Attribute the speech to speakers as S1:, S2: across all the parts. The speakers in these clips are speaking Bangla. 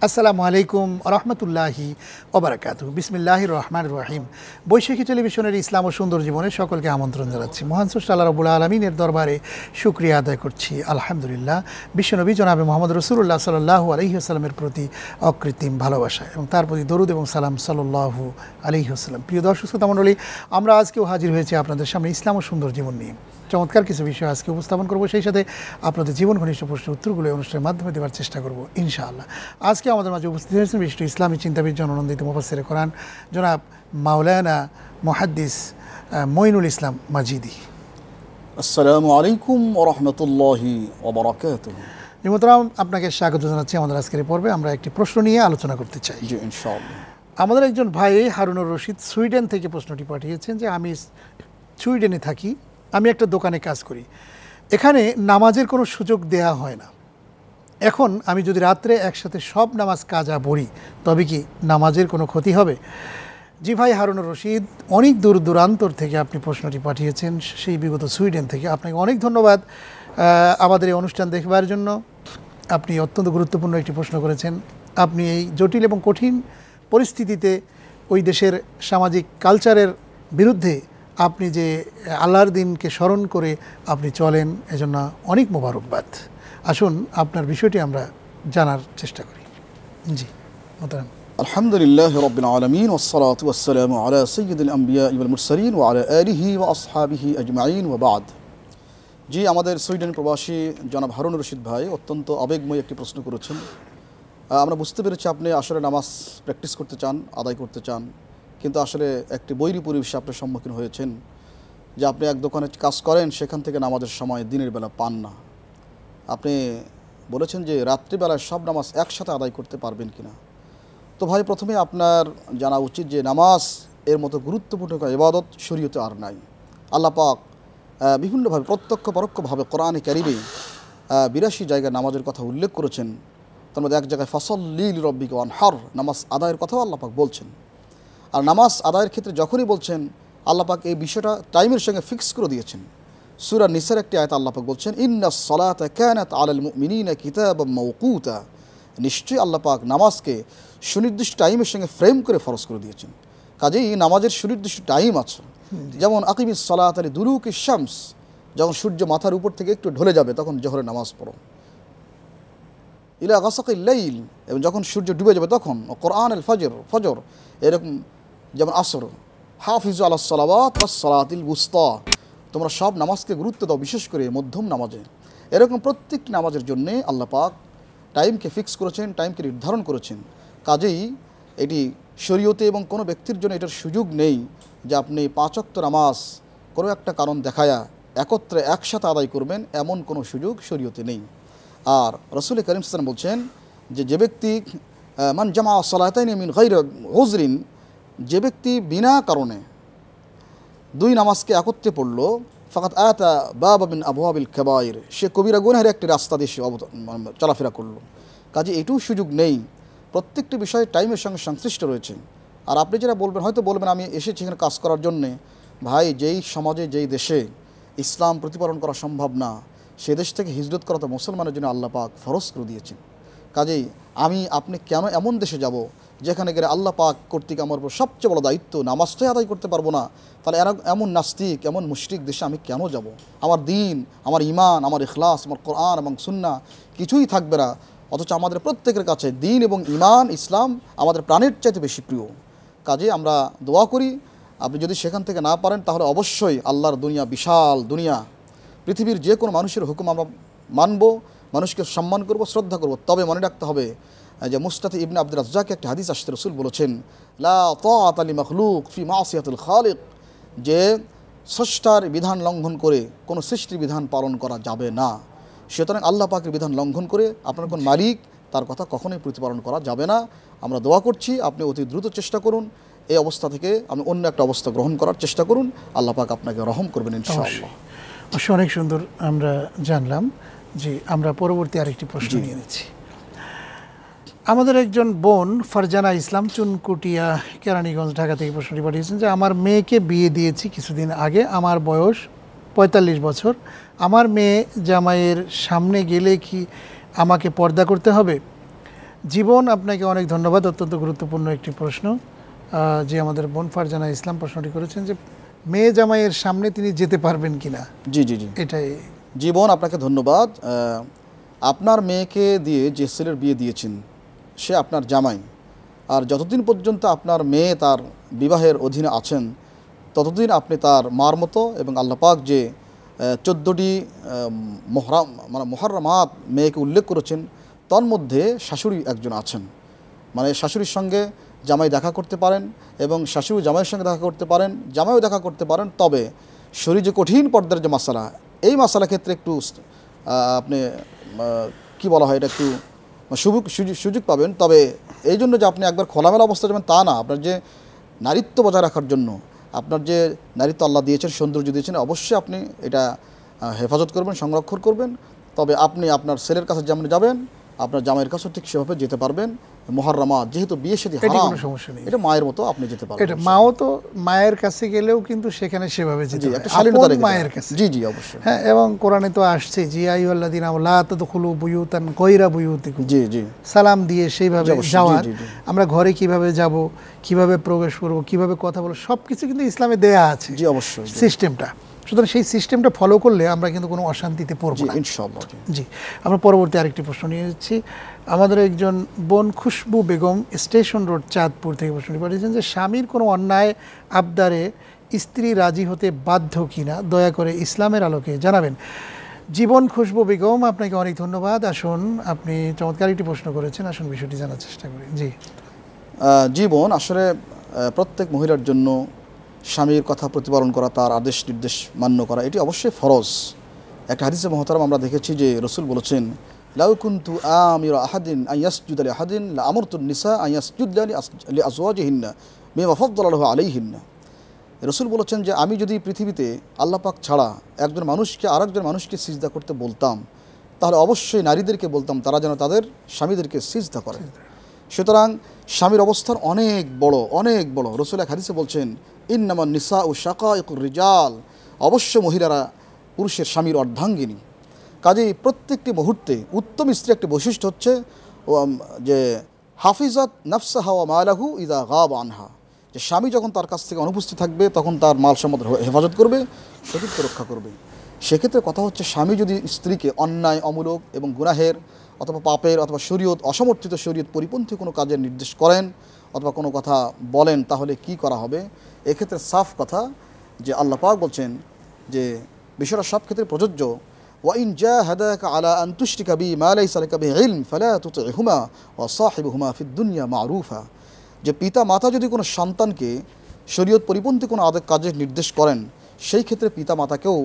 S1: আসসালামু আলাইকুম রহমতুল্লাহি ওবারাকাতুহু। বিসমিল্লাহির রহমানির রহিম। বৈশাখী টেলিভিশনের ইসলাম ও সুন্দর জীবনে সকলকে আমন্ত্রণ জানাচ্ছি। মহান স্রষ্টা আল্লাহ রাব্বুল আলামিনের দরবারে শুকরিয়া আদায় করছি আলহামদুলিল্লাহ। বিশ্বনবী জনাবে মুহাম্মদ রাসূলুল্লাহ সাল্লাল্লাহু আলাইহি ওয়াসাল্লামের প্রতি অকৃত্রিম ভালোবাসা এবং তার প্রতি দরুদ এবং সালাম সাল্লাল্লাহু আলাইহি ওয়াসাল্লাম। প্রিয় দর্শক শ্রোতা মণ্ডলী, আমরা আজকেও হাজির হয়েছি আপনাদের সামনে ইসলাম ও সুন্দর জীবন নিয়ে। চমৎকার কিছু বিষয় আজকে উপস্থাপন করব, সেই সাথে আপনাদের জীবন ঘনিষ্ঠ প্রশ্নের উত্তরগুলো অনুষ্ঠানের মাধ্যমে দেওয়ার চেষ্টা করব ইনশাআল্লাহ। আজকে আমাদের মাঝে উপস্থিত হয়েছেন বিশিষ্ট ইসলামী চিন্তাবিদ, জননন্দিত মুফাসসিরে কোরআন জনাব মাওলানা মুহাদ্দিস মঈনুল ইসলাম মাজিদি।
S2: আসসালামু আলাইকুম ওয়া রাহমাতুল্লাহি ওয়া বারাকাতুহু।
S1: মোহতারাম, আপনাকে স্বাগত জানাচ্ছি আমাদের আজকের পর্বে। আমরা একটি প্রশ্ন নিয়ে আলোচনা করতে চাই।
S2: জি ইনশাআল্লাহ।
S1: আমাদের একজন ভাই হারুনুর রশিদ সুইডেন থেকে প্রশ্নটি পাঠিয়েছেন যে আমি সুইডেনে থাকি, আমি একটা দোকানে কাজ করি, এখানে নামাজের কোনো সুযোগ দেয়া হয় না। এখন আমি যদি রাত্রে একসাথে সব নামাজ কাজা পড়ি তবে কি নামাজের কোনো ক্ষতি হবে? জি ভাই হারুনুর রশিদ, অনেক দূর দূরান্তর থেকে আপনি প্রশ্নটি পাঠিয়েছেন, সেই বিগত সুইডেন থেকে। আপনাকে অনেক ধন্যবাদ আমাদের এই অনুষ্ঠান দেখবার জন্য। আপনি অত্যন্ত গুরুত্বপূর্ণ একটি প্রশ্ন করেছেন। আপনি এই জটিল এবং কঠিন পরিস্থিতিতে ওই দেশের সামাজিক কালচারের বিরুদ্ধে আপনি যে আল্লাহর দিনকে স্মরণ করে আপনি চলেন, এজন্য অনেক মোবারকবাদ। আসুন আপনার বিষয়টি আমরা জানার চেষ্টা করি। জি মোহতারাম।
S2: আলহামদুলিল্লাহি রাব্বিল আলামিন ওয়াসসালাতু ওয়াসসালামু আলা সাইয়্যিদিল আমবিয়া ওয়াল মুরসালিন ওয়া আলা আলিহি ওয়া আসহাবিহি আজমাইন ওয়া বা'দ। জি, আমাদের সুইডেন প্রবাসী জনাব হারুনুর রশিদ ভাই অত্যন্ত আবেগময় একটি প্রশ্ন করেছেন। আমরা বুঝতে পেরেছি আপনি আসলে নামাজ প্র্যাকটিস করতে চান, আদায় করতে চান, কিন্তু আসলে একটি বৈরী পরিবেশে আপনি সম্মুখীন হয়েছেন যে আপনি এক দোকানে কাজ করেন, সেখান থেকে নামাজের সময় দিনের বেলা পান না। আপনি বলেছেন যে রাত্রিবেলায় সব নামাজ একসাথে আদায় করতে পারবেন কিনা। তো ভাই, প্রথমে আপনার জানা উচিত যে নামাজ এর মতো গুরুত্বপূর্ণ ইবাদত শরীয়তে আর নাই। আল্লাহ পাক বিভিন্নভাবে প্রত্যক্ষ পরোক্ষভাবে কোরআনে কারিমে 82 জায়গায় নামাজের কথা উল্লেখ করেছেন। তার মধ্যে এক জায়গায় ফাসল্লি লিরাব্বিকা ওয়ানহার, নামাজ আদায়ের কথাও আল্লাহ পাক বলছেন। আর নামাজ আদায়ের ক্ষেত্রে যখনই বলছেন, আল্লাহ পাক এই বিষয়টা টাইমের সঙ্গে ফিক্স করে দিয়েছেন। সূরা নিসার একটি আয়াত আল্লাহ পাক বলছেন, ইন্নাস সালাতা কানাত আলাল মুমিনিনা কিতাবাম মাওকুতা। নিশ্চয়ই আল্লাহ পাক নামাজকে সুনির্দিষ্ট টাইমের সঙ্গে ফ্রেম করে ফরজ করে দিয়েছেন। কাজেই নামাজের সুনির্দিষ্ট টাইম আছে। যেমন আকিমিস সালাতা লিদুলুকিশ শামস, যখন সূর্য মাথার উপর থেকে একটু ঢলে যাবে তখন জোহরের নামাজ পড়ো। ইলা গাসাকিল লাইল, এবং যখন সূর্য ডুবে যাবে তখন। কোরআন আল ফজর, এরকম যেমন আসর, হাফিজু আলাস সালাওয়াত ওয়াস সালাতিল উসতা, তোমরা সব নামাজকে গুরুত্ব দাও, বিশেষ করে মধ্যম নামাজে। এরকম প্রত্যেকটি নামাজের জন্যে আল্লাহ পাক টাইমকে ফিক্স করেছেন, টাইমকে নির্ধারণ করেছেন। কাজেই এটি শরীয়তে এবং কোনো ব্যক্তির জন্য এটার সুযোগ নেই যে আপনি 5 ওয়াক্ত নামাজ কোনো একটা কারণ দেখায়া একত্রে একসাথে আদায় করবেন, এমন কোনো সুযোগ শরীয়তে নেই। আর রাসূল করিম সাল্লাল্লাহু আলাইহি ওয়াসাল্লাম বলছেন যে ব্যক্তি মান জামা সালাতাইনি মিন গায়রি উযরিন, যে ব্যক্তি বিনা কারণে 2 নামাজকে একত্রে পড়ল, ফাকাত আতা বাবা মিন আবওয়াবিল কাবায়ের, সে কবিরা গুনাহের একটি রাস্তা দিয়ে চলাফেরা করলো। কাজে এটুও সুযোগ নেই। প্রত্যেকটি বিষয়ে টাইমের সঙ্গে সংশ্লিষ্ট রয়েছে। আর আপনি যেটা বলবেন, হয়তো বলবেন আমি এসেছি এখানে কাজ করার জন্যে। ভাই, যেই সমাজে যেই দেশে ইসলাম প্রতিপালন করা সম্ভব না, সে দেশ থেকে হিজরত করা তো মুসলমানের জন্য আল্লাহ পাক ফরজ করে দিয়েছেন। কাজেই আপনি কেন এমন দেশে যাব যেখানে গেলে আল্লাহ পাক কর্তৃক আমার উপর সবচেয়ে বড় দায়িত্ব, নামাজটাই আদায় করতে পারবো না? তাহলে এমন নাস্তিক, এমন মুশরিক দেশে আমি কেন যাব? আমার দিন, আমার ঈমান, আমার ইখলাস, আমার কোরআন এবং সুন্নাহ কিছুই থাকবে না। অথচ আমাদের প্রত্যেকের কাছে দিন এবং ঈমান, ইসলাম আমাদের প্রাণের চাইতে বেশি প্রিয়। কাজে আমরা দোয়া করি, আপনি যদি সেখান থেকে না পারেন তাহলে অবশ্যই আল্লাহর দুনিয়া বিশাল দুনিয়া, পৃথিবীর যে কোনো মানুষের হুকুম আমরা মানব, মানুষকে সম্মান করব, শ্রদ্ধা করব। তবে মনে রাখতে হবে যে মুস্তাফি ইবনে আব্দুর রাজ্জাকে একটা হাদিস আসছে, রাসূল বলেছেন লা তাআতা লি মাখলুক ফি মাসিয়াতিল খালিক, যে স্রষ্টার বিধান লঙ্ঘন করে কোনো সৃষ্টির বিধান পালন করা যাবে না। সুতরাং আল্লাহ পাকের বিধান লঙ্ঘন করে আপনার কোন মালিক, তার কথা কখনোই প্রতিপালন করা যাবে না। আমরা দোয়া করছি আপনি অতি দ্রুত চেষ্টা করুন, এই অবস্থা থেকে আপনি অন্য একটা অবস্থা গ্রহণ করার চেষ্টা করুন। আল্লাহ পাক আপনাকে রহম করবেন ইনশাআল্লাহ।
S1: অনেক সুন্দর আমরা জানলাম। জি, আমরা পরবর্তী আরেকটি প্রশ্ন নিয়ে নিচ্ছি। আমাদের একজন বোন ফারজানা ইসলাম চুনকুটিয়া, কেরানীগঞ্জ, ঢাকা থেকে প্রশ্নটি পাঠিয়েছেন যে আমার মেয়েকে বিয়ে দিয়েছি কিছুদিন আগে, আমার বয়স 45 বছর। আমার মেয়ে জামাইয়ের সামনে গেলে কি আমাকে পর্দা করতে হবে? জীবন, আপনাকে অনেক ধন্যবাদ। অত্যন্ত গুরুত্বপূর্ণ একটি প্রশ্ন। যে আমাদের বোন ফারজানা ইসলাম প্রশ্নটি করেছেন যে মেয়ে জামাইয়ের সামনে তিনি যেতে পারবেন কিনা।
S2: জি জি জি,
S1: এটাই।
S2: জীবন আপনাকে ধন্যবাদ। আপনার মেয়েকে দিয়ে যে ছেলের বিয়ে দিয়েছেন সে আপনার জামাই, আর যতদিন পর্যন্ত আপনার মেয়ে তার বিবাহের অধীনে আছেন ততদিন আপনি তার মার মতো, এবং আল্লাহ পাক যে 14টি মুহাররামাত মেয়েকে উল্লেখ করেছেন তার মধ্যে শাশুড়ি একজন আছেন। মানে শাশুড়ির সঙ্গে জামাই দেখা করতে পারেন এবং শাশুড়ি জামাইয়ের সঙ্গে দেখা করতে পারেন, জামাইও দেখা করতে পারেন। তবে শরীর যে কঠিন পর্দার যে মাসালা, এই মাসালা ক্ষেত্রে একটু আপনি কি বলা হয়, এটা একটু সুযোগ পাবেন। তবে এই জন্য যে আপনি একবার খোলামেলা অবস্থা যাবেন তা না। আপনার যে নারীত্ব বজায় রাখার জন্য, আপনার যে নারীত্ব আল্লাহ দিয়েছেন, সৌন্দর্য দিয়েছেন, অবশ্যই আপনি এটা হেফাজত করবেন, সংরক্ষণ করবেন। তবে আপনি আপনার ছেলের কাছে যেমন যাবেন, আপনার জামাইয়ের কাছেও ঠিক সেভাবে যেতে পারবেন। মুহাররামাত যেহেতু বিয়ে শাদী হারাম, এটা মায়ের মতো আপনি যেতে পারবেন।
S1: এটা মাও তো মায়ের কাছে গেলেও কিন্তু সেখানে সেভাবে যেতে হবে, আপন মায়ের কাছে।
S2: জি জি অবশ্যই।
S1: হ্যাঁ, এবং কোরআনে তো আসছে জি আইয়ুহাল্লাযীনা লা তাদখুলু বুয়ুতান গায়রা বুয়ুতিকুম।
S2: জি জি,
S1: সালাম দিয়ে সেইভাবে যাওয়ার। আমরা ঘরে কিভাবে যাব, কিভাবে প্রবেশ করব, কিভাবে কথা বলবো, সবকিছু কিন্তু ইসলামে দেয়া আছে।
S2: জি অবশ্যই,
S1: সিস্টেমটা। সুতরাং সেই সিস্টেমটা ফলো করলে আমরা কিন্তু কোনো অশান্তিতে পড়বো না
S2: ইনশাআল্লাহ।
S1: জি, আমরা পরবর্তী আরেকটি প্রশ্ন নিয়ে যাচ্ছি। আমাদের একজন বোন খুশবু বেগম স্টেশন রোড চাঁদপুর থেকে প্রশ্নটি পাঠিয়েছেন যে স্বামীর কোনো অন্যায় আবদারে স্ত্রী রাজি হতে বাধ্য কিনা, দয়া করে ইসলামের আলোকে জানাবেন। জীবন খুশবু বেগম, আপনাকে অনেক ধন্যবাদ। আসুন, আপনি চমৎকার একটি প্রশ্ন করেছেন, আসুন বিষয়টি জানার চেষ্টা করি। জি
S2: জীবন, আসলে প্রত্যেক মহিলার জন্য স্বামীর কথা প্রতিপালন করা, তার আদেশ নির্দেশ মান্য করা, এটি অবশ্যই ফরজ। একটা হাদিসে মহতারাম আমরা দেখেছি যে রসুল বলেছেন, লাউ কুনতু আমিরু আহাদিন আন ইয়াসজুদা লিআহাদিন লা আমারতুন নিসা আন ইয়াসজুদনা লিআজওয়াজিহিন্না মিমা ফাদ্দালাহু আলাইহিন্না। রসুল বলেছেন যে আমি যদি পৃথিবীতে আল্লাহ পাক ছাড়া একজন মানুষকে আরেকজন মানুষকে সিজদা করতে বলতাম, তাহলে অবশ্যই নারীদেরকে বলতাম তারা যেন তাদের স্বামীদেরকে সিজদা করে। সুতরাং স্বামীর অবস্থান অনেক বড়, অনেক বড়। রসুল এক হাদিসে বলছেন, ইন্নামান নিসাউ শাকাইকুর রিজাল, অবশ্য মহিলারা পুরুষের স্বামীর অর্ধাঙ্গিনী। কাজেই প্রত্যেকটি মুহূর্তে উত্তম স্ত্রী একটি বৈশিষ্ট্য হচ্ছে যে হাফিজাত নাফসাহা ওয়া মালাহু ইযা গাবা আনহা, যে স্বামী যখন তার কাছ থেকে অনুপস্থিত থাকবে তখন তার মাল সম্পদ হেফাজত করবে, সতীত্ব রক্ষা করবে। সেক্ষেত্রে কথা হচ্ছে, স্বামী যদি স্ত্রীকে অন্যায়, অমূলক এবং গুনাহের অথবা পাপের অথবা শরীয়ত অসমর্থিত শরীয়ত পরিপন্থী কোনো কাজের নির্দেশ করেন অথবা কোনো কথা বলেন, তাহলে কি করা হবে? এক্ষেত্রে সাফ কথা যে আল্লাহ পাক বলছেন যে বিষয়টা সব ক্ষেত্রে প্রযোজ্য। ওয়াইন জাহাদাকা আলা আন তুশরিকা বি মা লাইসা লাকা বিহি ইলম ফালা তুতি'হুমা ওয়া সাহিবহুমা ফিদ দুনিয়া মা'রুফা। যে পিতা মাতা যদি কোনো সন্তানকে শরীয়ত পরিপন্থী কোনো কাজের নির্দেশ করেন, সেই ক্ষেত্রে পিতা মাতাকেও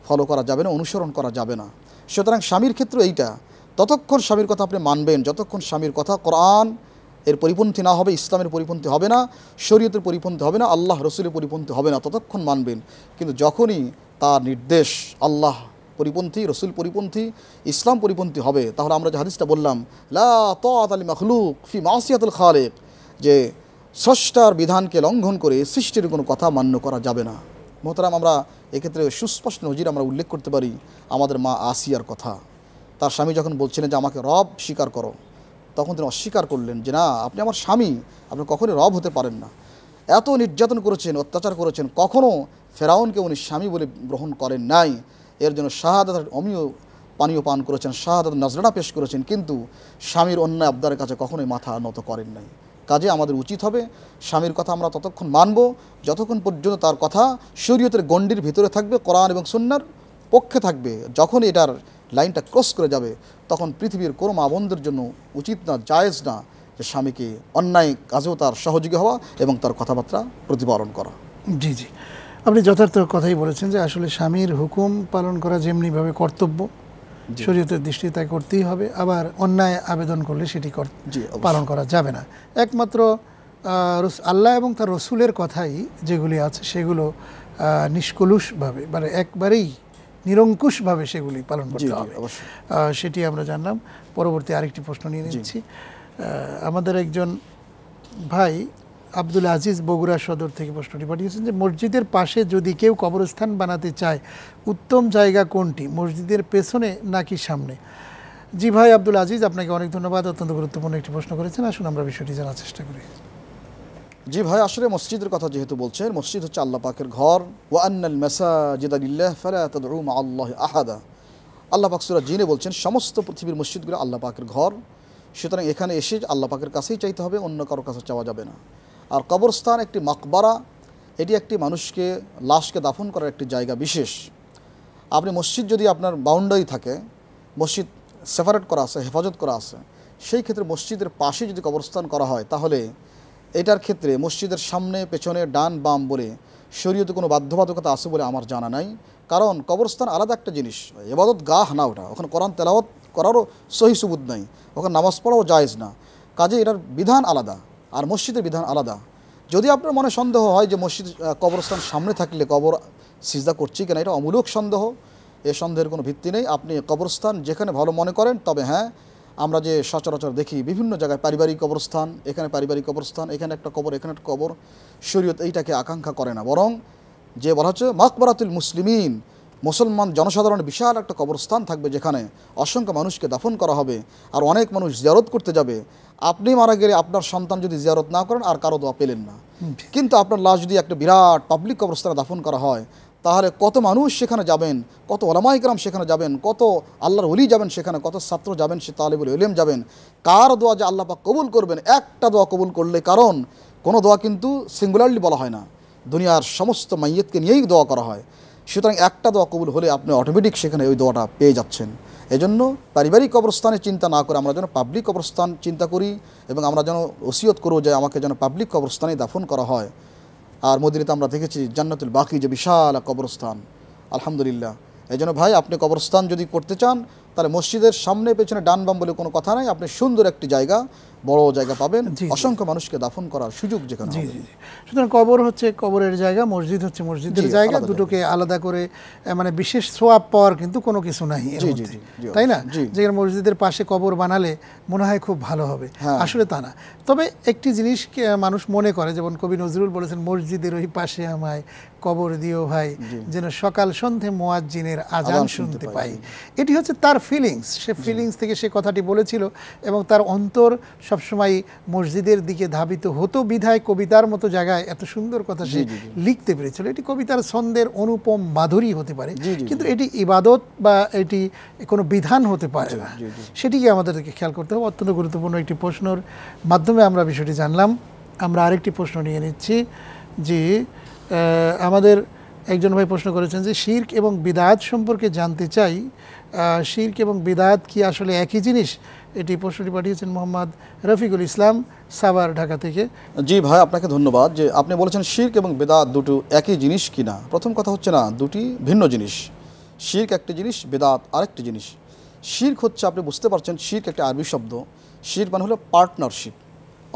S2: ফলো করা যাবে না, অনুসরণ করা যাবে না। সুতরাং স্বামীর ক্ষেত্রে এইটা, ততক্ষণ স্বামীর কথা আপনি মানবেন যতক্ষণ স্বামীর কথা কোরআন এর পরিপন্থী না হবে, ইসলামের পরিপন্থী হবে না, শরীয়তের পরিপন্থী হবে না, আল্লাহ রসুলের পরিপন্থী হবে না, ততক্ষণ মানবেন। কিন্তু যখনই তার নির্দেশ আল্লাহ পরিপন্থী, রসুল পরিপন্থী, ইসলাম পরিপন্থী হবে, তাহলে আমরা যে হাদিসটা বললাম, লা তাআতা লি মাখলুক ফি মাসিয়াতিল খালিক, যে স্রষ্টার বিধানকে লঙ্ঘন করে সৃষ্টির কোনো কথা মান্য করা যাবে না। মোহতারাম, আমরা এক্ষেত্রে সুস্পষ্ট নজির আমরা উল্লেখ করতে পারি আমাদের মা আসিয়ার কথা। তার স্বামী যখন বলছিলেন যে আমাকে রব স্বীকার করো, তখন তিনি অস্বীকার করলেন যে না, আপনি আমার স্বামী, আপনি কখনোই রব হতে পারেন না। এত নির্যাতন করেছেন, অত্যাচার করেছেন, কখনও ফেরাউনকে উনি স্বামী বলে গ্রহণ করেন নাই। এর জন্য শাহাদাত অমীয় পানীয় পান করেছেন, শাহাদাত নজরানা পেশ করেছেন, কিন্তু স্বামীর অন্যায় আবদারের কাছে কখনোই মাথা নত করেন নাই। কাজে আমাদের উচিত হবে স্বামীর কথা আমরা ততক্ষণ মানব যতক্ষণ পর্যন্ত তার কথা শরীয়তের গণ্ডির ভিতরে থাকবে, কোরআন এবং সুন্নাহর পক্ষে থাকবে। যখন এটার লাইনটা ক্রস করে যাবে, তখন পৃথিবীর কোনো মা বোনদের জন্য উচিত না, জায়েজ না যে স্বামীকে অন্যায় কাজেও তার সহযোগী হওয়া এবং তার কথাবার্তা প্রতিপালন করা।
S1: জি জি, আপনি যথার্থ কথাই বলেছেন যে আসলে স্বামীর হুকুম পালন করা যেমনিভাবে কর্তব্য, শরীয়তের দৃষ্টিতে তাই করতেই হবে। আবার অন্যায় আবেদন করলে সেটি পালন করা যাবে না। একমাত্র আল্লাহ এবং তার রসুলের কথাই যেগুলি আছে সেগুলো নিষ্কলুষভাবে, মানে একবারেই নিরঙ্কুশভাবে সেগুলি পালন করতে হবে, সেটি আমরা জানলাম। পরবর্তী আরেকটি প্রশ্ন নিয়ে নিচ্ছি। আমাদের একজন ভাই আব্দুল আজিজ বগুড়া সদর থেকে প্রশ্নটি পাঠিয়েছেন যে মসজিদের পাশে যদি কেউ কবরস্থান বানাতে চায়, উত্তম জায়গা কোনটি, মসজিদের পেছনে নাকি সামনে? জি ভাই আব্দুল আজিজ, আপনাকে অনেক ধন্যবাদ। অত্যন্ত গুরুত্বপূর্ণ একটি প্রশ্ন করেছেন, আসুন আমরা বিষয়টি জানার চেষ্টা করি।
S2: জি ভাই, আসলে মসজিদের কথা যেহেতু বলছেন, মসজিদ হচ্ছে আল্লাহ পাকের ঘর। ওয়া আন্নাল মাসাজিদা লিল্লাহ ফালা তাদউ মা আল্লাহি আহাদা। আল্লাহ পাক সূরা জিনে বলছেন সমস্ত পৃথিবীর মসজিদগুলো আল্লাহ পাকের ঘর, সুতরাং এখানে এসে আল্লাহ পাকের কাছেই চাইতে হবে, অন্য কারোর কাছে চাওয়া যাবে না। আর কবরস্থান একটি মাকবারা, এটি একটি মানুষকে লাশকে দাফন করার একটি জায়গা বিশেষ। আপনি মসজিদ যদি আপনার বাউন্ডারি থাকে, মসজিদ সেপারেট করা আছে, হেফাজত করা আছে, সেই ক্ষেত্রে মসজিদের পাশে যদি কবরস্থান করা হয়, তাহলে এটার ক্ষেত্রে মসজিদের সামনে পেছনে ডান বাম বলে শরীয়তে কোনো বাধ্যবাধকতা আছে বলে আমার জানা নাই। কারণ কবরস্থান আলাদা একটা জিনিস, ইবাদত গাহ না ওটা, ওখানে কোরআন তেলাওয়াত করারও সহি সুবুত নাই, ওখানে নামাজ পড়াও জায়েজ না। কাজে এটার বিধান আলাদা আর মসজিদের বিধান আলাদা। যদি আপনার মনে সন্দেহ হয় যে মসজিদ কবরস্থান সামনে থাকলে কবর সিজদা করছি কিনা, এটা অমূলক সন্দেহ, এ সন্দেহের কোনো ভিত্তি নেই। আপনি কবরস্থান যেখানে ভালো মনে করেন, তবে হ্যাঁ, আমরা যে সচরাচর দেখি বিভিন্ন জায়গায় পারিবারিক কবরস্থান, এখানে পারিবারিক কবরস্থান, এখানে একটা কবর, এখানে একটা কবর, শরীয়ত এইটাকে আকাঙ্ক্ষা করে না। বরং যে বলা হচ্ছে মাকবারাতুল মুসলিমিন, মুসলমান জনসাধারণের বিশাল একটা কবরস্থান থাকবে যেখানে অসংখ্য মানুষকে দাফন করা হবে আর অনেক মানুষ জিয়ারত করতে যাবে। আপনি মারা গেলে আপনার সন্তান যদি জিয়ারত না করেন, আর কারো দোয়া পেলেন না। কিন্তু আপনার লাশ যদি একটা বিরাট পাবলিক কবরস্থানে দাফন করা হয়, তাহলে কত মানুষ সেখানে যাবেন, কত ওলামা ইকরাম সেখানে যাবেন, কত আল্লাহর ওলি যাবেন সেখানে, কত ছাত্র যাবেন, সে তালিবুল ইলম যাবেন। কার দোয়া যে আল্লাহ পাক কবুল করবেন, একটা দোয়া কবুল করলে, কারণ কোনো দোয়া কিন্তু সিঙ্গুলারলি বলা হয় না, দুনিয়ার সমস্ত মাইয়তকে নিয়েই দোয়া করা হয়। সুতরাং একটা দোয়া কবুল হলে আপনি অটোমেটিক সেখানে ওই দোয়াটা পেয়ে যাচ্ছেন। এজন্য পারিবারিক কবরস্থানে চিন্তা না করে আমরা যেন পাবলিক কবরস্থান চিন্তা করি, এবং আমরা যেন ওসিয়ত করব যে আমাকে যেন পাবলিক কবরস্থানে দাফন করা হয়। আর মদিনাতে আমরা দেখেছি জান্নাতুল বাকি যে বিশাল কবরস্থান, আলহামদুলিল্লাহ। এই জন্য ভাই, আপনি কবরস্থান যদি করতে চান, তাহলে মসজিদের সামনে পেছনে ডান বাম বলে কোনো কথা নাই, আপনি সুন্দর একটি জায়গা, বড় জায়গা পাবেন, অসংখ্য মানুষকে দাফন করার সুযোগ যেখানে হবে।
S1: সুতরাং কবর হচ্ছে কবরের জায়গা, মসজিদ হচ্ছে মসজিদের জায়গা, দুটোকে আলাদা করে মানে বিশেষ সোয়াব পাওয়ার কিন্তু কোনো কিছু নাই, তাই না? যেখানে মসজিদের পাশে কবর বানালে মনে হয় খুব ভালো হবে, আসলে তা না। তবে একটি জিনিস মানুষ মনে করে, যেমন কবি নজরুল বলেছেন, মসজিদের ওই পাশে আমায় কবর দিও ভাই, যেন সকাল সন্ধে মুয়াজ্জিনের আজান শুনতে পাই। এটি হচ্ছে তার ফিলিংস, সে ফিলিংস থেকে সে কথাটি বলেছিল, এবং তার অন্তর সবসময় মসজিদের দিকে ধাবিত হতো বিধায় কবিতার মতো জায়গায় এত সুন্দর কথা সে লিখতে পেরেছিল। এটি কবিতার ছন্দের অনুপম মাধুরী হতে পারে, কিন্তু এটি ইবাদত বা এটি কোনো বিধান হতে পারে না, সেটিকে আমাদেরকে খেয়াল করতে হবে। অত্যন্ত গুরুত্বপূর্ণ একটি প্রশ্নের মাধ্যমে আমরা বিষয়টি জানলাম। আমরা আরেকটি প্রশ্ন নিয়ে নিচ্ছি। যে আমাদের একজন ভাই প্রশ্ন করেছেন যে শিরক এবং বিদআত সম্পর্কে জানতে চাই, শিরক এবং বিদআত কি আসলে একই জিনিস? এটি প্রশ্নটি পাঠিয়েছেন মোহাম্মদ রফিকুল ইসলাম, সাভার, ঢাকা থেকে।
S2: জি ভাই, আপনাকে ধন্যবাদ যে আপনি বলেছেন শিরক এবং বিদআত দুটো একই জিনিস কিনা। প্রথম কথা হচ্ছে না, দুটি ভিন্ন জিনিস। শিরক একটি জিনিস, বিদআত আরেকটি জিনিস। শিরক হচ্ছে, আপনি বুঝতে পারছেন, শিরক একটা আরবি শব্দ। শিরক মানে হলো পার্টনারশিপ,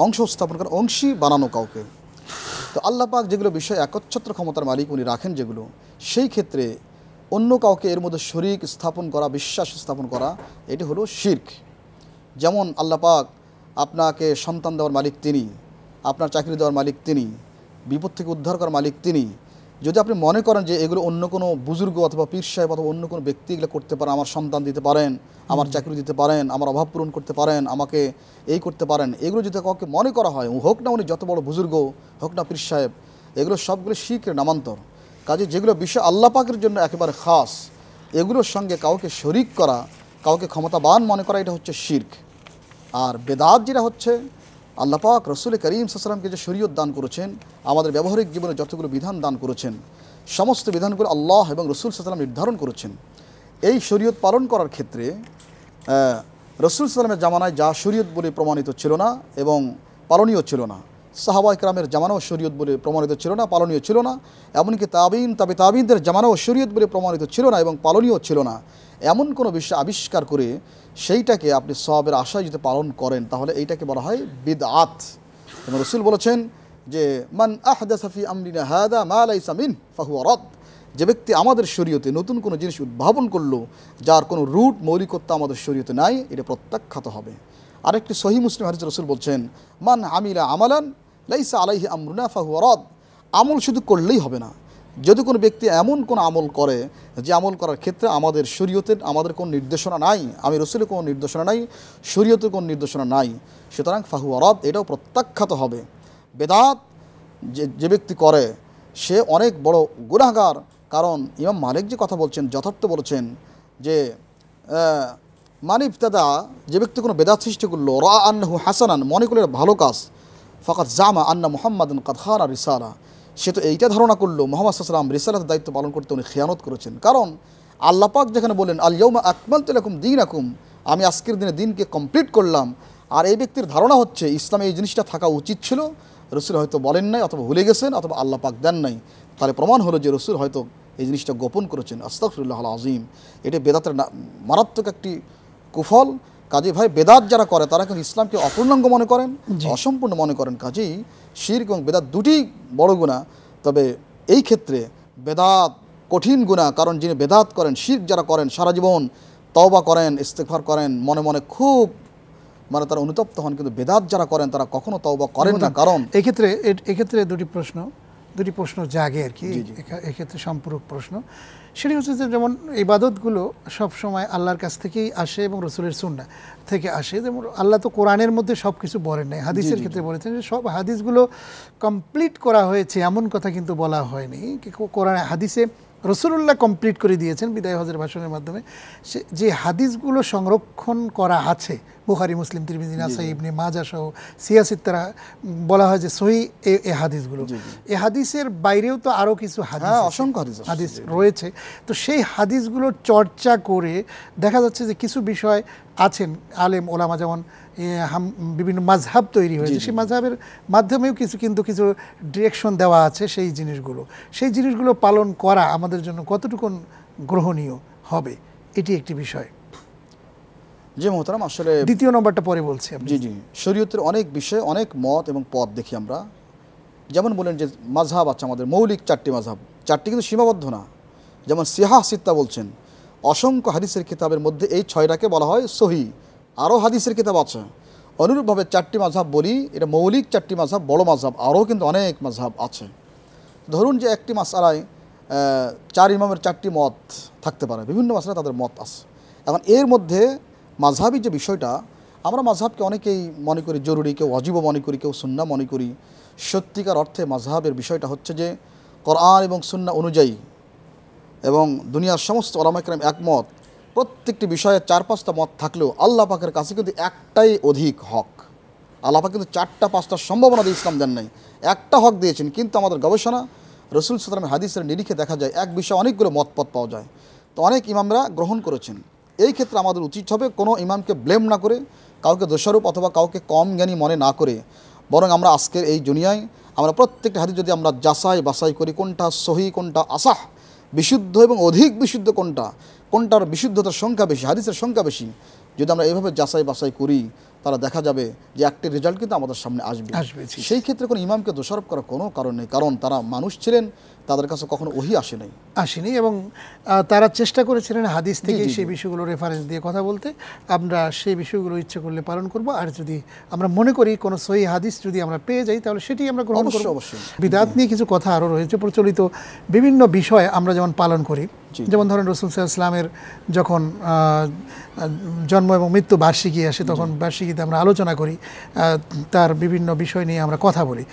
S2: অংশ স্থাপন করা, অংশী বানানো কাউকে। তো আল্লাহ পাক যেগুলো বিষয় একচ্ছত্র ক্ষমতার মালিক উনি রাখেন যেগুলো, সেই ক্ষেত্রে অন্য কাউকে এর মধ্যে শরীক স্থাপন করা, বিশ্বাস স্থাপন করা, এটি হলো শিরক। যেমন আল্লাহ পাক আপনাকে সন্তান দেওয়ার মালিক তিনি, আপনার চাকরি দেওয়ার মালিক তিনি, বিপদ থেকে উদ্ধার করার মালিক তিনি। যদি আপনি মনে করেন যে এগুলো অন্য কোনো বুজুর্গ অথবা পীর সাহেব অথবা অন্য কোনো ব্যক্তি এগুলো করতে পারেন, আমার সন্তান দিতে পারেন, আমার চাকরি দিতে পারেন, আমার অভাব পূরণ করতে পারেন, আমাকে এই করতে পারেন, এগুলো যদি কাউকে মনে করা হয়, হোক না উনি যত বড় বুজুর্গ, হোক না পীর সাহেব, এগুলো সবগুলো শিরকের নামান্তর। কাজে যেগুলো বিষয় আল্লাহ পাকের জন্য একেবারে খাস, এগুলোর সঙ্গে কাউকে শরিক করা, কাউকে ক্ষমতাবান মনে করা, এটা হচ্ছে শিরক। আর বেদাত যেটা হচ্ছে, আল্লাহ পাক রসুল করিম সাল্লাল্লাহু আলাইহি ওয়াসাল্লামকে যে শরীয়ত দান করেছেন, আমাদের ব্যবহারিক জীবনে যতগুলো বিধান দান করেছেন, সমস্ত বিধানগুলো আল্লাহ এবং রসুল সাল্লাল্লাহু আলাইহি ওয়াসাল্লাম নির্ধারণ করেছেন। এই শরীয়ত পালন করার ক্ষেত্রে রসুল সাল্লামের জামানায় যা শরীয়ত বলে প্রমাণিত ছিল না এবং পালনীয় ছিল না, সাহাবা ইকরামের জামানাও শরীয়ত বলে প্রমাণিত ছিল না, পালনীয় ছিল না, এমনকি তাবিনদের জামানাও শরীয়ত বলে প্রমাণিত ছিল না এবং পালনীয় ছিল না, এমন কোনো বিষয় আবিষ্কার করে সেইটাকে আপনি সওয়াবের আশায় যদি পালন করেন, তাহলে এইটাকে বলা হয় বিদআত। এবং রাসূল বলেছেন যে মান আহদাসা ফি আমরিনা হাদা মা লাইসা মিন ফাহুয়া রাদ, যে ব্যক্তি আমাদের শরীয়তে নতুন কোনো জিনিস উদ্ভাবন করলো, যার কোনো রুট মৌলিকত্ব আমাদের শরীয়তে নাই, এটা প্রত্যাখ্যাত হবে। আরেকটি সহিহ মুসলিম হাদিসে রাসূল বলছেন মান আমিলা আমালান লাইসা আলাইহি আমরুনা ফাহুয়া রাদ, আমল শুধু করলেই হবে না, যদি কোনো ব্যক্তি এমন কোনো আমল করে যে আমল করার ক্ষেত্রে আমাদের শরীয়তের আমাদের কোনো নির্দেশনা নাই, আমি রসুলের কোনো নির্দেশনা নাই, শরীয়তের কোনো নির্দেশনা নাই, সুতরাং ফাহুয়া রদ, এটাও প্রত্যাখ্যাত হবে। বেদাত যে ব্যক্তি করে সে অনেক বড় গুনাহগার। কারণ ইমাম মালিক যে কথা বলছেন যথার্থ বলেছেন যে মানিবতাদা, যে ব্যক্তি কোনো বেদাত সৃষ্টি করলো, রা আন্নাহু হাসানান, মনে করলে ভালো কাজ, ফাকাত জামা আন্না মুহাম্মাদান কাদ খানা রিসালা, সে তো এইটা ধারণা করলো মুহাম্মদ সাল্লাল্লাহু আলাইহি ওয়াসাল্লাম রিসালাতের দায়িত্ব পালন করতে উনি খিয়ানত করেছেন। কারণ আল্লাহ পাক যেখানে বলেন আল ইয়াউমা আকমালতু লাকুম দীনাকুম, আমি আজকের দিনে দিনকে কমপ্লিট করলাম, আর এই ব্যক্তির ধারণা হচ্ছে ইসলামে এই জিনিসটা থাকা উচিত ছিল, রসুল হয়তো বলেন নাই অথবা ভুলে গেছেন অথবা আল্লাহ পাক দেন নাই, তাহলে প্রমাণ হলো যে রসুল হয়তো এই জিনিসটা গোপন করেছেন। আস্তাগফিরুল্লাহ আল আযীম। এটি বেদাতের মারাত্মক একটি কুফল। কাজে ভাই বেদাত যারা করে তারা কিন্তু ইসলামকে অপূর্ণাঙ্গ মনে করেন, অসম্পূর্ণ মনে করেন। কাজেই শিরক এবং বেদাত দুটি বড় গুনাহ। তবে এই ক্ষেত্রে বেদাত কঠিন গুনাহ, কারণ যিনি বেদাত করেন, শিরক যারা করেন, সারা জীবন তওবা করেন, ইস্তেগফার করেন, মনে মনে খুব মানে তারা অনুতপ্ত হন, কিন্তু বেদাত যারা করেন তারা কখনো তওবা করেন না। কারণ
S1: এক্ষেত্রে দুটি প্রশ্ন জাগে আর কি, এক্ষেত্রে সম্পূরক প্রশ্ন। সেটি হচ্ছে যে যেমন ইবাদতগুলো সবসময় আল্লাহর কাছ থেকেই আসে এবং রসুলের সুন্নাহ থেকে আসে। যেমন আল্লাহ তো কোরআনের মধ্যে সব কিছু বলেন নাই, হাদিসের ক্ষেত্রে বলেছেন যে সব হাদিসগুলো কমপ্লিট করা হয়েছে, এমন কথা কিন্তু বলা হয়নি। কোরআন হাদিসে রসুলুল্লাহ কমপ্লিট করে দিয়েছেন বিদায় হজের ভাষণের মাধ্যমে। যে হাদিসগুলো সংরক্ষণ করা আছে বুখারী, মুসলিম, তিরমিজি, নাসাই, ইবনে মাজাহ সহ সিয়াসিত্তারা বলা হয় যে সহিহ এই হাদিসগুলো। এই হাদিসের বাইরেও তো আরও কিছু
S2: অসংখ্য
S1: হাদিস রয়েছে। তো সেই হাদিসগুলো চর্চা করে দেখা যাচ্ছে যে কিছু বিষয় আছেন আলেম ওলামা, যেমন বিভিন্ন মাযহাব তৈরি হয়েছে, সেই মাযহাবের মাধ্যমেও কিছু ডিরেকশন দেওয়া আছে। সেই জিনিসগুলো পালন করা আমাদের জন্য কতটুকু গ্রহণীয় হবে, এটি একটি বিষয়।
S2: জি মোহতারাম, আসলে
S1: দ্বিতীয় নম্বরটা পরে বলছি।
S2: জি শরীয়তের অনেক বিষয়, অনেক মত এবং পথ দেখি আমরা। যেমন বলেন যে মাযহাব আছে আমাদের, মৌলিক 4টি মাযহাব, 4টি কিন্তু সীমাবদ্ধ না। যেমন সিহাহ সিত্তা বলছেন, অসংখ্য হাদিসের কিতাবের মধ্যে এই 6টাকে বলা হয় সহিহ, আরও হাদিসের কিতাব আছে। অনুরূপভাবে 4টি মাযহাব বলি, এটা মৌলিক 4টি মাযহাব, বড় মাযহাব, আরও কিন্তু অনেক মাযহাব আছে। ধরুন যে একটি মাসআলায় 4 ইমামের 4টি মত থাকতে পারে, বিভিন্ন মাসআলায় তাদের মত আছে। এখন এর মধ্যে মাযহাবী যে বিষয়টা, আমরা মাযহাবকে অনেকেই মনে করি জরুরি, কেউ ওয়াজিবও মনে করি, কেউ সুন্নাহ মনে করি। সত্যিকার অর্থে মাযহাবের বিষয়টা হচ্ছে যে কোরআন এবং সুন্নাহ অনুযায়ী এবং দুনিয়ার সমস্ত উলামা কেরাম একমত, প্রত্যেকটি বিষয়ে 4-5টা মত থাকলেও আল্লাহ পাকের কাছে কিন্তু একটাই অধিক হক। আল্লাহ পাক কিন্তু 4টা-5টার সম্ভাবনা দিয়ে ইসলাম দেন নাই, একটা হক দিয়েছেন। কিন্তু আমাদের গবেষণা রাসূল সাল্লাল্লাহু আলাইহি ওয়াসাল্লামের হাদিসের নিরিখে দেখা যায় এক বিষয়ে অনেকগুলো মতপথ পাওয়া যায়, তো অনেক ইমামরা গ্রহণ করেছেন। এই ক্ষেত্রে আমাদের উচিত হবে কোনো ইমামকে ব্লেম না করে, কাউকে দোষারোপ অথবা কাউকে কম জ্ঞানী মনে না করে, বরং আমরা আজকের এই দুনিয়ায় আমরা প্রত্যেকটা হাদিস যদি আমরা যাচাই বাছাই করি, কোনটা সহিহ, কোনটা আসাহ, বিশুদ্ধ এবং অধিক বিশুদ্ধ কোনটার বিশুদ্ধতার সংখ্যা বেশি, হাদিসের সংখ্যা বেশি, যদি আমরা এইভাবে যাচাই বাছাই করি, তাহলে দেখা যাবে যে একটি রেজাল্ট কিন্তু আমাদের সামনে আসবে। সেই ক্ষেত্রে কোনো ইমামকে দোষারোপ করার কোনো কারণ নেই, কারণ তারা মানুষ ছিলেন, তাদের কাছে কখনো ওহী আসেনি এবং
S1: তারা চেষ্টা করেছিলেন হাদিস থেকে সেই বিষয়গুলো রেফারেন্স দিয়ে কথা বলতে। আমরা সেই বিষয়গুলো ইচ্ছে করলে পালন করব, আর যদি আমরা মনে করি কোনো সহিহ হাদিস যদি আমরা পেয়ে যাই তাহলে সেটি আমরা গ্রহণ করব। বিদআত নিয়ে কিছু কথা আরও রয়েছে, প্রচলিত বিভিন্ন বিষয় আমরা যেমন পালন করি, যেমন ধরেন রাসূল সাল্লাল্লাহু আলাইহি ওয়াসাল্লামের যখন জন্ম এবং মৃত্যু বার্ষিকী আসে, তখন বার্ষিকীতে আমরা আলোচনা করি, তার বিভিন্ন বিষয় নিয়ে আমরা কথা বলি।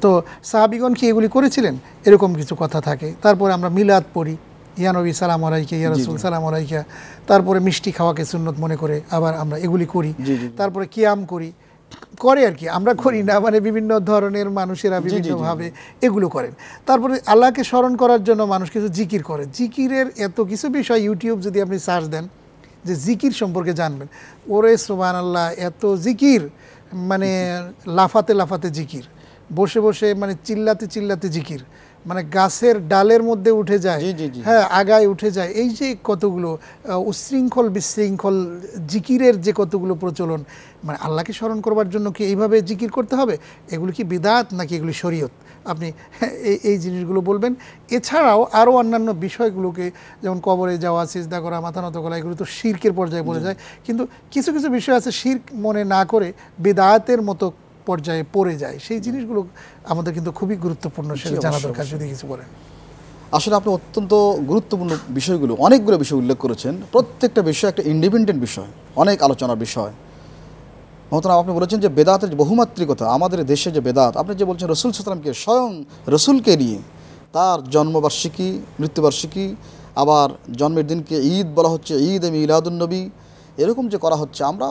S1: তো সাহাবীগণ কি এগুলি করেছিলেন, এরকম কিছু কথা থাকে। তারপরে আমরা মিলাদ পড়ি, ইয়া নবী সালাম আলাইকা, ইয়া রাসূল সালাম আলাইকা। তারপরে মিষ্টি খাওয়াকে সুন্নত মনে করে আবার আমরা এগুলি করি। তারপরে কিয়াম করে আর কি, আমরা করি না, মানে বিভিন্ন ধরনের মানুষেরা বিভিন্নভাবে এগুলো করেন। তারপরে আল্লাহকে স্মরণ করার জন্য মানুষ কিছু জিকির করে। জিকিরের এত কিছু বিষয়, ইউটিউব যদি আপনি সার্চ দেন যে জিকির সম্পর্কে জানবেন, ওরে সুবহানাল্লাহ, এত জিকির, মানে লাফাতে লাফাতে জিকির, বসে বসে মানে চিল্লাতে চিল্লাতে জিকির, মানে গাছের ডালের মধ্যে উঠে যায়, হ্যাঁ আগায় উঠে যায়। এই যে কতগুলো উচ্ছৃঙ্খল বিশৃঙ্খল জিকিরের যে কতগুলো প্রচলন, মানে আল্লাহকে স্মরণ করবার জন্য কি এইভাবে জিকির করতে হবে? এগুলো কি বিদআত নাকি এগুলি শরীয়ত? আপনি এই জিনিসগুলো বলবেন। এছাড়াও আরও অন্যান্য বিষয়গুলোকে, যেমন কবরে যাওয়া, সিজদা করা, মাথা নত করা, এগুলো তো শিরকের পর্যায়ে পড়ে যায়। কিন্তু কিছু কিছু বিষয় আছে শিরক মনে না করে বিদআতের মতো পর্যায়ে পড়ে যায়, সেই জিনিসগুলো আমাদের কিন্তু খুবই গুরুত্বপূর্ণ, সেটা জানা দরকার। যদি কিছু বলেন।
S2: আসলে আপনি অত্যন্ত গুরুত্বপূর্ণ বিষয়গুলো, অনেকগুলো বিষয় উল্লেখ করেছেন। প্রত্যেকটা বিষয় একটা ইন্ডিপেন্ডেন্ট বিষয়, অনেক আলোচনার বিষয়। মহতরাম, আপনি বলেছেন যে বেদাতের যে বহুমাত্রিকতা, আমাদের দেশে যে বেদাত, আপনি যে বলছেন রসুল সাল্লামকে, স্বয়ং রসুলকে নিয়ে তার জন্মবার্ষিকী, মৃত্যুবার্ষিকী, আবার জন্মের দিনকে ঈদ বলা হচ্ছে, ঈদ মিলাদুন নবী, এরকম যে করা হচ্ছে, আমরা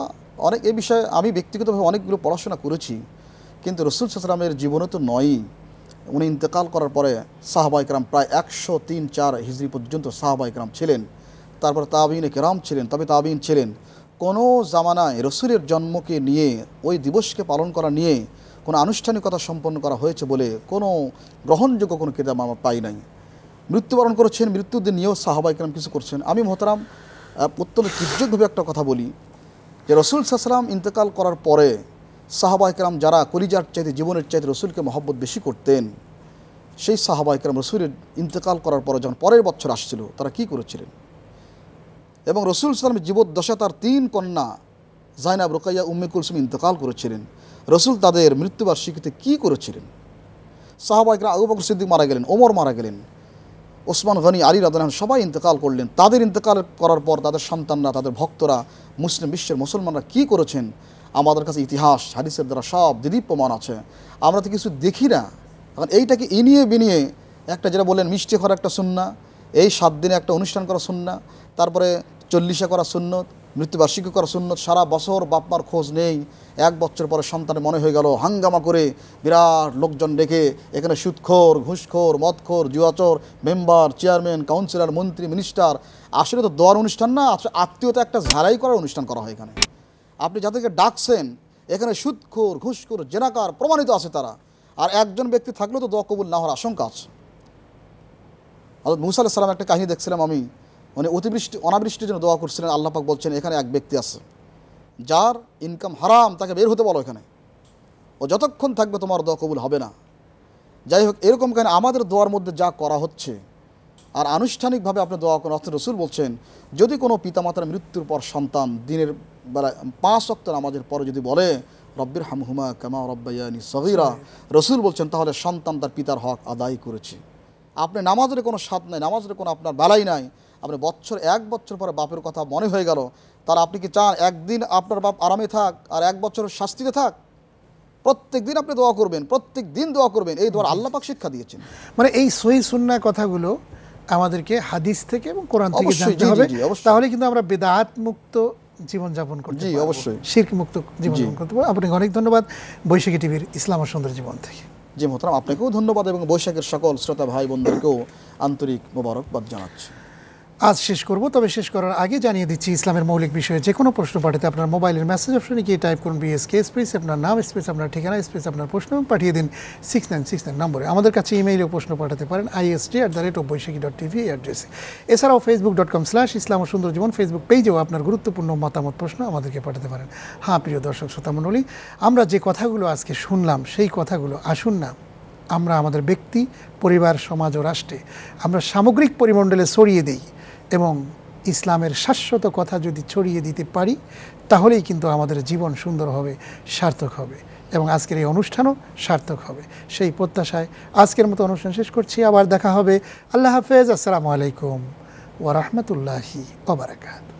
S2: অনেক এই বিষয়ে আমি ব্যক্তিগতভাবে অনেকগুলো পড়াশোনা করেছি, কিন্তু রসুল সাল্লামের জীবনে তো নয়ই। উনি ইন্তেকাল করার পরে সাহাবা ইকরাম প্রায় 103-4 হিজরি পর্যন্ত সাহাবা ইকরাম ছিলেন, তারপর তাবিন কেরাম ছিলেন, তবে তাবিন ছিলেন। কোনো জামানায় রসুলের জন্মকে নিয়ে, ওই দিবসকে পালন করা নিয়ে কোনো আনুষ্ঠানিকতা সম্পন্ন করা হয়েছে বলে কোনো গ্রহণযোগ্য কোনো কিতাব আমরা পাই নাই। মৃত্যুবরণ করেছেন, মৃত্যুদিন নিয়েও সাহাবা ইকরাম কিছু করছেন। আমি মোহতারাম অত্যন্ত তীর্যকভাবে একটা কথা বলি যে রসুল সাল্লাম ইন্তেকাল করার পরে সাহাবা ইকরাম যারা কলিজার চাইতে, জীবনের চাইতে রসুলকে মহব্বত বেশি করতেন, সেই সাহাবা ইকরাম রসুলের ইন্তেকাল করার পরে যখন পরের বছর আসছিল, তারা কি করেছিলেন? এবং রসুল সাল্লামের জীবদ্দশা তার 3 কন্যা জাইনাব, রুকাইয়া, উম্মে কুলসুম ইন্তেকাল করেছিলেন। রসুল তাদের মৃত্যুবার্ষিকীতে কি করেছিলেন? সাহাবা ইকরাম, আবু বকর সিদ্দিক মারা গেলেন, ওমর মারা গেলেন, ওসমান গনি, আলী রাদিয়াল্লাহু আনহু সবাই ইন্তেকাল করলেন। তাদের ইন্তেকাল করার পর তাদের সন্তানরা, তাদের ভক্তরা, মুসলিম বিশ্বের মুসলমানরা কি করেছেন, আমাদের কাছে ইতিহাস হাদিসের দ্বারা সব দিদীপ্যমান আছে। আমরা তো কিছু দেখি না। এখন এইটাকে ইনিয়ে বিনিয়ে একটা, যেটা বললেন মিষ্টি করা একটা সুন্নাহ, এই 7 দিনে একটা অনুষ্ঠান করা সুন্নাহ, তারপরে 40 করা সুন্নত, মৃত্যুবার্ষিকী করা সুন্নত, সারা বছর বাপমার খোঁজ নেই, 1 বছর পরে সন্তানের মনে হয়ে গেল, হাঙ্গামা করে বিরাট লোকজন ডেকে এখানে সুদখোর, ঘুষখোর, মদখোর, জুয়াচোর, মেম্বার, চেয়ারম্যান, কাউন্সিলর, মন্ত্রী, মিনিস্টার। আসলে তো দোয়ার অনুষ্ঠান না, আত্মীয়তা একটা ঝাড়াই করার অনুষ্ঠান করা হয় এখানে। আপনি যাদেরকে ডাকছেন এখানে সুদখোর, ঘুষখোর, জেনাকার প্রমাণিত আছে তারা, আর একজন ব্যক্তি থাকলেও তো দোয়া কবুল না হওয়ার আশঙ্কা আছে। হযরত মুসা আলাইহিস সালাম একটা কাহিনী দেখছিলাম আমি, মানে অনাবৃষ্টির জন্য দোয়া করছিলেন। আল্লাহ পাক বলছেন এখানে এক ব্যক্তি আছে যার ইনকাম হারাম, তাকে বের হতে বলো এখানে, ও যতক্ষণ থাকবে তোমার দোয়া কবুল হবে না। যাই হোক, এরকম কাহিনী আমাদের দোয়ার মধ্যে যা করা হচ্ছে, আর আনুষ্ঠানিকভাবে আপনি দোয়া করেন। অর্থ রসুল বলছেন যদি কোনো পিতামাতার মৃত্যুর পর সন্তান দিনের বেলায় 5 ওয়াক্ত নামাজের পরে যদি বলে রব্বির হামহুমা কামা রব্বায়ানি সগীরা, রসুল বলছেন তাহলে সন্তান তার পিতার হক আদায় করেছে। আপনি নামাজের কোনো স্বাদ নাই, নামাজের কোনো আপনার বেলাই নাই, আপনি 1 বছর পরে বাপের কথা মনে হয়ে গেল, তার আপনি কি চান একদিন আপনার বাপ আরামে থাক আর 1 বছর শাস্তিতে থাক? প্রত্যেক দিন আপনি দোয়া করবেন, প্রত্যেক দিন দোয়া করবেন। এই দোয়া আল্লাহ পাক শিক্ষা দিয়েছেন।
S1: মানে এই সহিহ সুন্নাহ কথাগুলো আমাদেরকে হাদিস থেকে এবং কোরআন থেকে জানতে হবে, তাহলে কিন্তু আমরা বিদআত মুক্ত জীবনযাপন করতে পারবো,
S2: অবশ্যই
S1: শিরক মুক্ত জীবনযাপন করতে পারবো। আপনাকে অনেক ধন্যবাদ বৈশাখী টিভির ইসলাম ও সুন্দর জীবন থেকে।
S2: জি মোহতারাম, আপনাকেও ধন্যবাদ এবং বৈশাখের সকল শ্রোতা ভাই বোনদেরকেও আন্তরিক মোবারকবাদ জানাচ্ছি।
S1: আজ শেষ করব, তবে শেষ করার আগে জানিয়ে দিচ্ছি ইসলামের মৌলিক বিষয়ে যে কোনো প্রশ্ন পাঠাতে আপনার মোবাইলের মেসেজ অপশনে গিয়ে টাইপ করুন বিএসকে স্পেস আপনার নাম স্পেস আপনার ঠিকানা স্পেস আপনার প্রশ্ন পাঠিয়ে দিন 6969 নম্বরে। আমাদের কাছে ইমেইলেও প্রশ্ন পাঠাতে পারেন ist@boishaki.tv এই অ্যাড্রেসে। এছাড়াও facebook.com/ইসলাম ও সুন্দর জীবন ফেসবুক পেজেও আপনার গুরুত্বপূর্ণ মতামত প্রশ্ন আমাদেরকে পাঠাতে পারেন। হ্যাঁ প্রিয় দর্শক শ্রোতা মণ্ডলী, আমরা যে কথাগুলো আজকে শুনলাম সেই কথাগুলো আসুন না আমরা আমাদের ব্যক্তি, পরিবার, সমাজ ও রাষ্ট্রে আমরা সামগ্রিক পরিমণ্ডলে ছড়িয়ে দিই, এবং ইসলামের শাশ্বত কথা যদি ছড়িয়ে দিতে পারি তাহলেই কিন্তু আমাদের জীবন সুন্দর হবে, সার্থক হবে, এবং আজকের এই অনুষ্ঠানও সার্থক হবে। সেই প্রত্যাশায় আজকের মতো অনুষ্ঠান শেষ করছি। আবার দেখা হবে। আল্লাহ হাফেজ। আসসালামু আলাইকুম ওয়া রাহমাতুল্লাহি ওয়া বারাকাতুহু।